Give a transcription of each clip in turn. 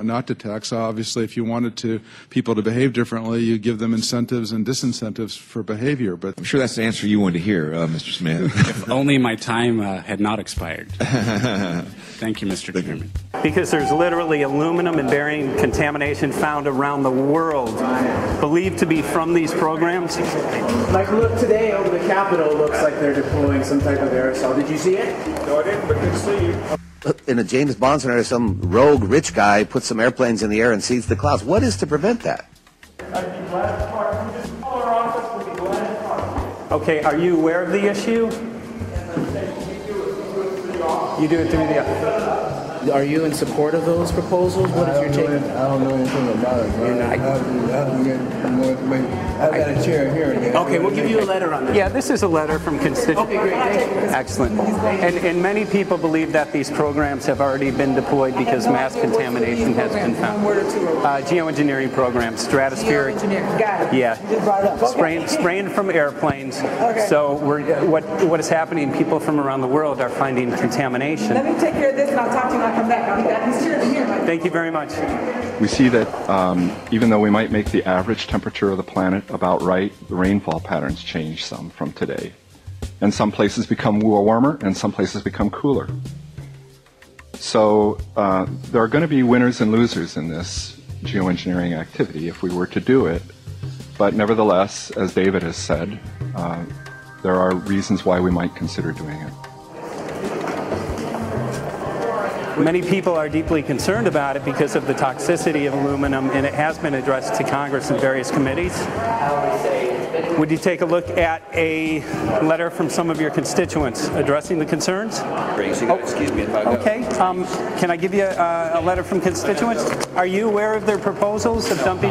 Not to tax. Obviously, if you wanted people to behave differently, you give them incentives and disincentives for behavior. But I'm sure that's the answer you wanted to hear, Mr. Smith. If only my time had not expired. Thank you, Mr. Chairman. Because there's literally aluminum and barium contamination found around the world, believed to be from these programs. Like, look, today over the Capitol, looks like they're deploying some type of aerosol. Did you see it? No, I didn't, but good to see you. In a James Bond scenario, some rogue rich guy puts some airplanes in the air and sees the clouds. What is to prevent that? I'd be glad to talk. You just call our office, we'll be glad to talk. Okay, are you aware of the issue? You do it through the office. Are you in support of those proposals? What is your take? I don't know anything about it. I have to get more information. I've got a chair here. Okay, we'll give you a letter on that. Yeah, this is a letter from constituents. Okay, great. Thank you. Excellent. And many people believe that these programs have already been deployed because mass contamination has been found. Geoengineering programs, stratospheric. Got it. Yeah. You just brought it up. Okay. Spraying from airplanes. Okay. So what is happening, people from around the world are finding contamination. Let me take care of this and I'll talk to you when I come back. I'll be back. He's here. Thank you very much. We see that even though we might make the average temperature of the planet about right, the rainfall patterns change some from today. And some places become warmer and some places become cooler. So there are going to be winners and losers in this geoengineering activity if we were to do it. But nevertheless, as David has said, there are reasons why we might consider doing it. Many people are deeply concerned about it because of the toxicity of aluminum, and it has been addressed to Congress in various committees. Would you take a look at a letter from some of your constituents addressing the concerns? Excuse me if I go. Okay. Can I give you a letter from constituents? Are you aware of their proposals of dumping?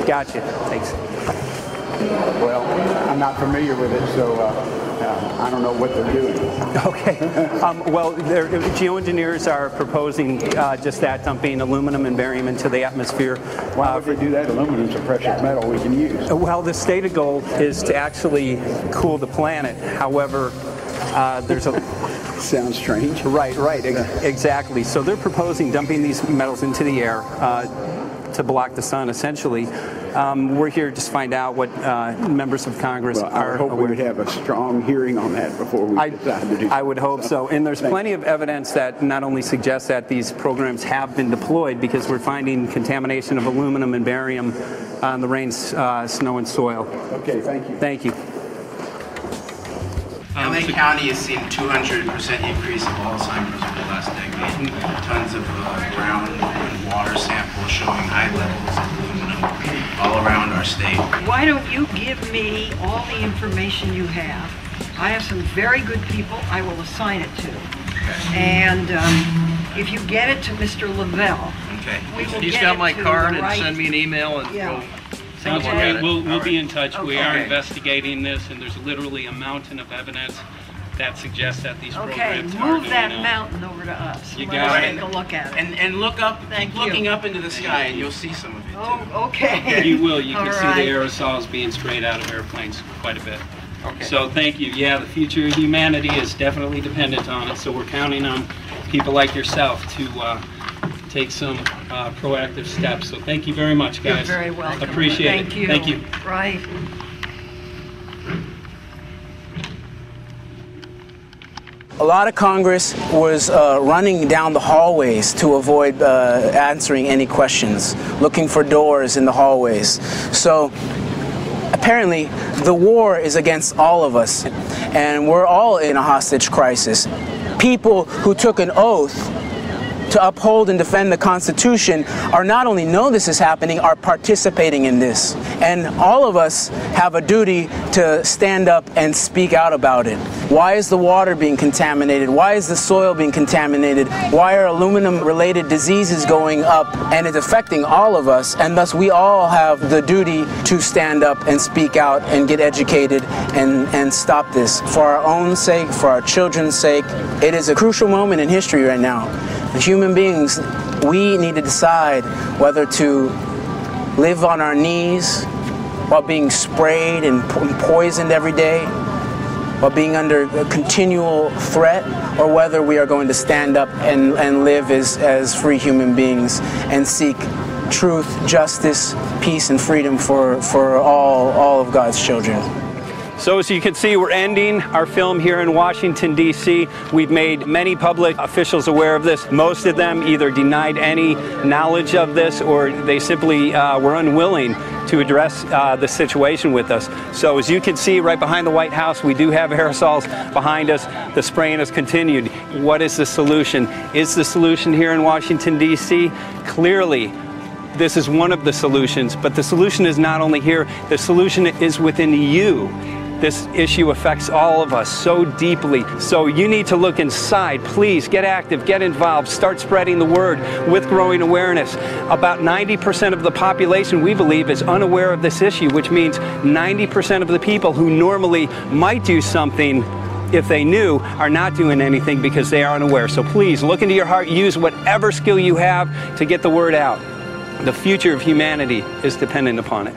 Gotcha. Thanks. Well, I'm not familiar with it, so I don't know what they're doing. Okay. Well, geoengineers are proposing just that, dumping aluminum and barium into the atmosphere. Why would they do that? Aluminum's a precious metal we can use. Well, the stated goal is to actually cool the planet. However, there's a... Sounds strange. Right, exactly. So they're proposing dumping these metals into the air to block the sun, essentially. We're here to find out what members of Congress are I hope aware. we would have a strong hearing on that before we decide to do. I would hope so. And there's plenty of evidence that not only suggests that these programs have been deployed, because we're finding contamination of aluminum and barium on the rain, snow, and soil. Okay, thank you. Thank you. LA County has seen 200% increase of Alzheimer's over the last decade. Tons of ground and water samples showing high levels of aluminum all around our state. Why don't you give me all the information you have? I have some very good people I will assign it to. Okay. And if you get it to Mr. Lavelle, okay. He's got my card and send me an email and go. Sounds great. We'll be in touch. Okay. We are investigating this, and there's literally a mountain of evidence that suggests that these programs are move that mountain over to us. You got it. Take a look at it. And look up, looking up into the sky, and you'll see some of it too. Oh, okay. You will. You can see the aerosols being sprayed out of airplanes quite a bit. Okay. So thank you. Yeah, the future of humanity is definitely dependent on it. So we're counting on people like yourself to take some proactive steps. So thank you very much, guys. You're very welcome. Appreciate it. Thank you. Thank you. Right. A lot of Congress was running down the hallways to avoid answering any questions, looking for doors in the hallways. So apparently the war is against all of us, and we're all in a hostage crisis. People who took an oath to uphold and defend the Constitution are not only know this is happening, are participating in this. And all of us have a duty to stand up and speak out about it. Why is the water being contaminated? Why is the soil being contaminated? Why are aluminum-related diseases going up? And it's affecting all of us, and thus we all have the duty to stand up and speak out and get educated and stop this. For our own sake, for our children's sake, it is a crucial moment in history right now. As human beings, we need to decide whether to live on our knees while being sprayed and poisoned every day, or being under a continual threat, or whether we are going to stand up and live as free human beings and seek truth, justice, peace, and freedom for all of God's children. So as you can see, we're ending our film here in Washington, D.C. We've made many public officials aware of this. Most of them either denied any knowledge of this, or they simply were unwilling to address the situation with us. So as you can see right behind the White House, we do have aerosols behind us. The spraying has continued. What is the solution? Is the solution here in Washington, D.C.? Clearly, this is one of the solutions, but the solution is not only here, the solution is within you. This issue affects all of us so deeply. So you need to look inside. Please get active, get involved, start spreading the word with growing awareness. About 90% of the population, we believe, is unaware of this issue, which means 90% of the people who normally might do something if they knew are not doing anything because they are unaware. So please look into your heart, use whatever skill you have to get the word out. The future of humanity is dependent upon it.